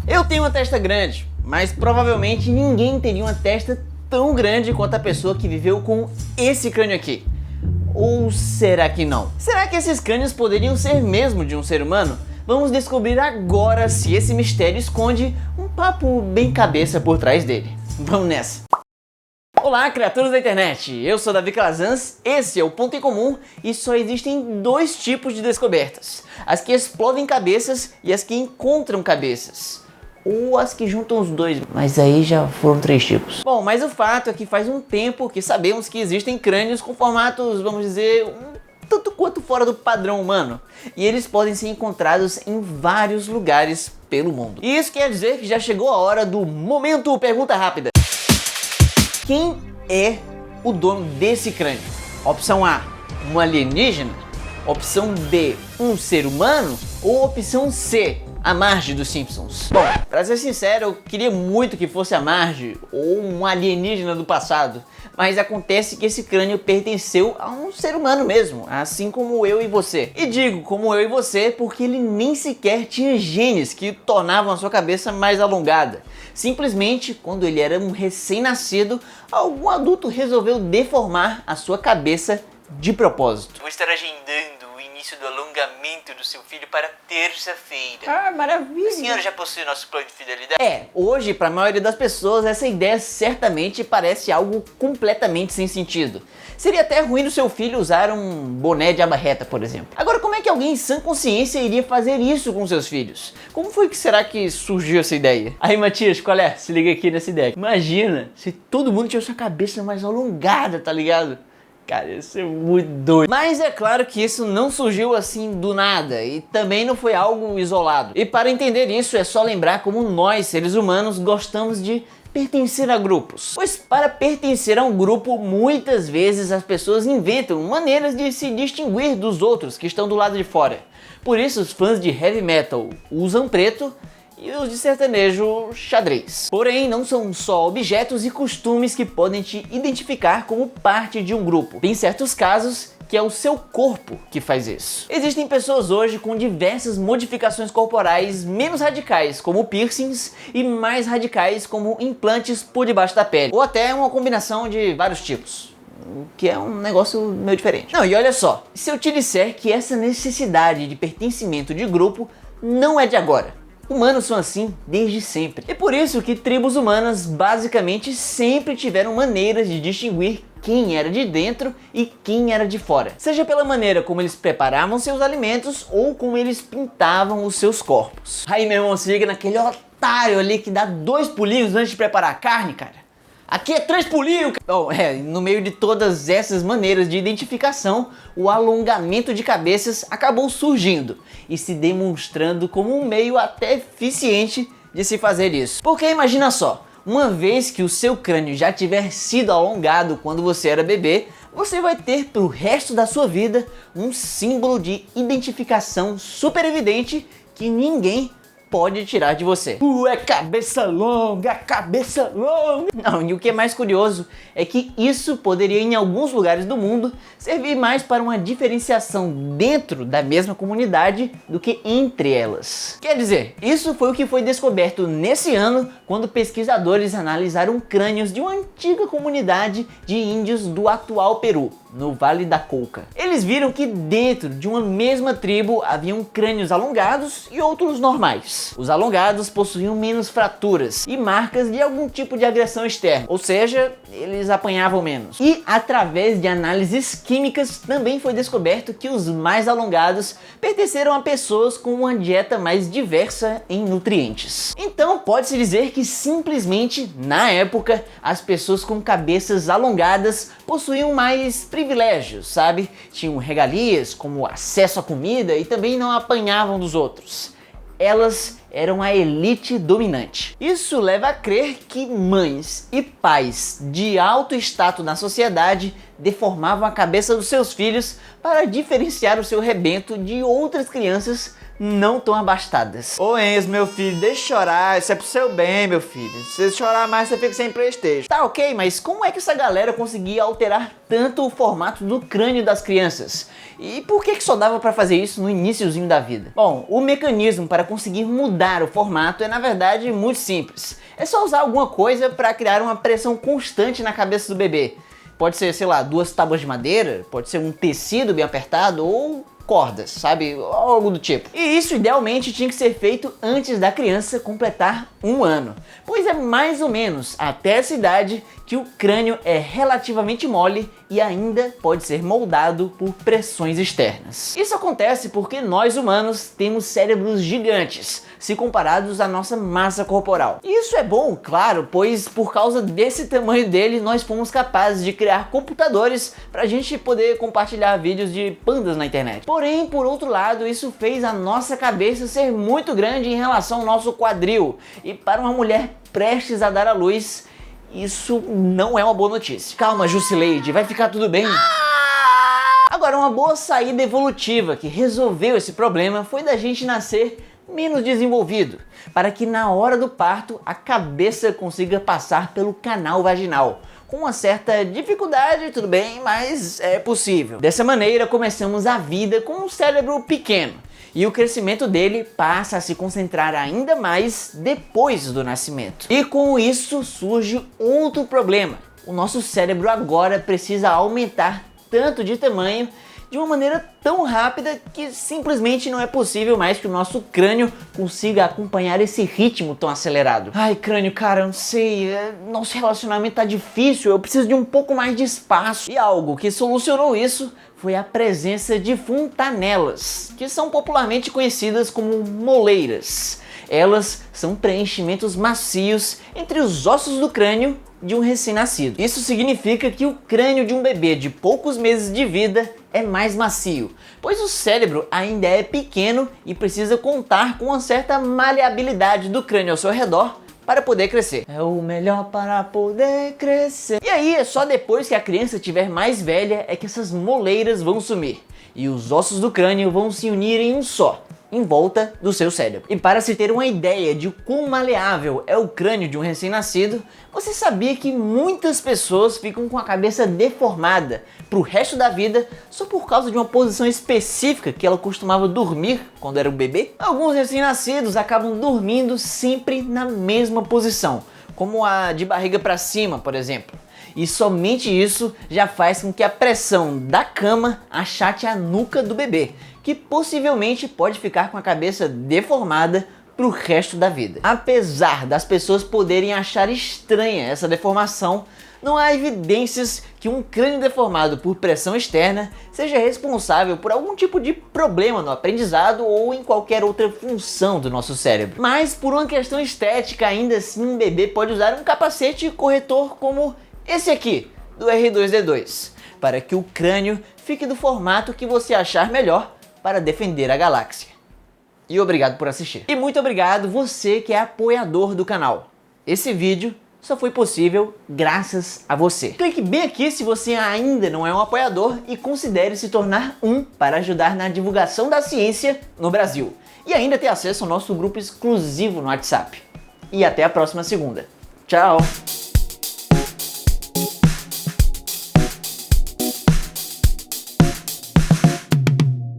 Eu tenho uma testa grande, mas provavelmente ninguém teria uma testa tão grande quanto a pessoa que viveu com esse crânio aqui. Ou será que não? Será que esses crânios poderiam ser mesmo de um ser humano? Vamos descobrir agora se esse mistério esconde um papo bem cabeça por trás dele. Vamos nessa! Olá, criaturas da internet! Eu sou Davi Calazans, esse é o Ponto em Comum e só existem dois tipos de descobertas: as que explodem cabeças e as que encontram cabeças. Ou as que juntam os dois, mas aí já foram 3 tipos. Bom, mas o fato é que faz um tempo que sabemos que existem crânios com formatos, vamos dizer, um tanto quanto fora do padrão humano. E eles podem ser encontrados em vários lugares pelo mundo. E isso quer dizer que já chegou a hora do momento pergunta rápida. Quem é o dono desse crânio? Opção A, um alienígena? Opção B, um ser humano? Ou opção C, a Marge dos Simpsons? Bom, pra ser sincero, eu queria muito que fosse a Marge ou um alienígena do passado, mas acontece que esse crânio pertenceu a um ser humano mesmo, assim como eu e você. E digo como eu e você porque ele nem sequer tinha genes que tornavam a sua cabeça mais alongada. Simplesmente, quando ele era um recém-nascido, algum adulto resolveu deformar a sua cabeça de propósito. Vou estar agendando o início do alongamento do seu filho para terça-feira. Ah, maravilha! A senhora já possui nosso plano de fidelidade? Hoje, para a maioria das pessoas, essa ideia certamente parece algo completamente sem sentido. Seria até ruim do seu filho usar um boné de aba reta, por exemplo. Agora, como é que alguém em sã consciência iria fazer isso com seus filhos? Como foi que será que surgiu essa ideia? Aí, Matias, qual é? Se liga aqui nessa ideia. Imagina se todo mundo tivesse a cabeça mais alongada, tá ligado? Cara, isso é muito doido. Mas é claro que isso não surgiu assim do nada e também não foi algo isolado. E para entender isso é só lembrar como nós, seres humanos, gostamos de pertencer a grupos. Pois para pertencer a um grupo, muitas vezes as pessoas inventam maneiras de se distinguir dos outros que estão do lado de fora. Por isso os fãs de heavy metal usam preto e os de sertanejo xadrez. Porém, não são só objetos e costumes que podem te identificar como parte de um grupo. Tem certos casos que é o seu corpo que faz isso. Existem pessoas hoje com diversas modificações corporais menos radicais, como piercings, e mais radicais, como implantes por debaixo da pele, ou até uma combinação de vários tipos. O que é um negócio meio diferente. Não, e olha só, se eu te disser que essa necessidade de pertencimento de grupo não é de agora. Humanos são assim desde sempre. É por isso que tribos humanas basicamente sempre tiveram maneiras de distinguir quem era de dentro e quem era de fora. Seja pela maneira como eles preparavam seus alimentos ou como eles pintavam os seus corpos. Aí, meu irmão, se liga naquele otário ali que dá 2 pulinhos antes de preparar a carne, cara. Aqui é 3 pulinhos! Bom, no meio de todas essas maneiras de identificação, o alongamento de cabeças acabou surgindo e se demonstrando como um meio até eficiente de se fazer isso. Porque imagina só, uma vez que o seu crânio já tiver sido alongado quando você era bebê, você vai ter pro resto da sua vida um símbolo de identificação super evidente que ninguém pode tirar de você. É cabeça longa, cabeça longa! Não, e o que é mais curioso é que isso poderia em alguns lugares do mundo servir mais para uma diferenciação dentro da mesma comunidade do que entre elas. Quer dizer, isso foi o que foi descoberto nesse ano quando pesquisadores analisaram crânios de uma antiga comunidade de índios do atual Peru, no Vale da Colca. Eles viram que dentro de uma mesma tribo haviam crânios alongados e outros normais. Os alongados possuíam menos fraturas e marcas de algum tipo de agressão externa, ou seja, eles apanhavam menos. E através de análises químicas também foi descoberto que os mais alongados pertenceram a pessoas com uma dieta mais diversa em nutrientes. Então pode-se dizer que simplesmente, na época, as pessoas com cabeças alongadas possuíam mais privilégios, sabe? Tinham regalias como acesso à comida e também não apanhavam dos outros. Elas eram a elite dominante. Isso leva a crer que mães e pais de alto status na sociedade deformavam a cabeça dos seus filhos para diferenciar o seu rebento de outras crianças não tão abastadas. Ô Enzo, meu filho, deixa de chorar, isso é pro seu bem, meu filho. Se você chorar mais, você fica sem PlayStation. Tá ok, mas como é que essa galera conseguia alterar tanto o formato do crânio das crianças? E por que só dava pra fazer isso no iniciozinho da vida? Bom, o mecanismo para conseguir mudar o formato é na verdade muito simples. É só usar alguma coisa para criar uma pressão constante na cabeça do bebê. Pode ser, sei lá, 2 tábuas de madeira, pode ser um tecido bem apertado ou cordas, sabe? Algo do tipo. E isso idealmente tinha que ser feito antes da criança completar 1 ano, pois é mais ou menos até essa idade que o crânio é relativamente mole e ainda pode ser moldado por pressões externas. Isso acontece porque nós humanos temos cérebros gigantes, se comparados à nossa massa corporal. E isso é bom, claro, pois por causa desse tamanho dele, nós fomos capazes de criar computadores pra gente poder compartilhar vídeos de pandas na internet. Porém, por outro lado, isso fez a nossa cabeça ser muito grande em relação ao nosso quadril. E para uma mulher prestes a dar à luz, isso não é uma boa notícia. Calma, Jusileide, vai ficar tudo bem. Agora, uma boa saída evolutiva que resolveu esse problema foi da gente nascer menos desenvolvido, para que na hora do parto a cabeça consiga passar pelo canal vaginal. Com uma certa dificuldade, tudo bem, mas é possível. Dessa maneira, começamos a vida com um cérebro pequeno, e o crescimento dele passa a se concentrar ainda mais depois do nascimento. E com isso surge outro problema. O nosso cérebro agora precisa aumentar tanto de tamanho de uma maneira tão rápida que simplesmente não é possível mais que o nosso crânio consiga acompanhar esse ritmo tão acelerado. Ai, crânio, cara, eu não sei, nosso relacionamento tá difícil, eu preciso de um pouco mais de espaço. E algo que solucionou isso foi a presença de fontanelas, que são popularmente conhecidas como moleiras. Elas são preenchimentos macios entre os ossos do crânio de um recém-nascido. Isso significa que o crânio de um bebê de poucos meses de vida é mais macio, pois o cérebro ainda é pequeno e precisa contar com uma certa maleabilidade do crânio ao seu redor para poder crescer. É o melhor para poder crescer. E aí é só depois que a criança estiver mais velha é que essas moleiras vão sumir e os ossos do crânio vão se unir em um só, em volta do seu cérebro. E para se ter uma ideia de quão maleável é o crânio de um recém-nascido, você sabia que muitas pessoas ficam com a cabeça deformada pro resto da vida só por causa de uma posição específica que ela costumava dormir quando era um bebê? Alguns recém-nascidos acabam dormindo sempre na mesma posição, como a de barriga para cima, por exemplo. E somente isso já faz com que a pressão da cama achate a nuca do bebê, que possivelmente pode ficar com a cabeça deformada pro resto da vida. Apesar das pessoas poderem achar estranha essa deformação, não há evidências que um crânio deformado por pressão externa seja responsável por algum tipo de problema no aprendizado ou em qualquer outra função do nosso cérebro. Mas por uma questão estética, ainda assim um bebê pode usar um capacete corretor como esse aqui, do R2-D2, para que o crânio fique do formato que você achar melhor para defender a galáxia. E obrigado por assistir. E muito obrigado você que é apoiador do canal. Esse vídeo só foi possível graças a você. Clique bem aqui se você ainda não é um apoiador e considere se tornar um para ajudar na divulgação da ciência no Brasil. E ainda ter acesso ao nosso grupo exclusivo no WhatsApp. E até a próxima segunda. Tchau!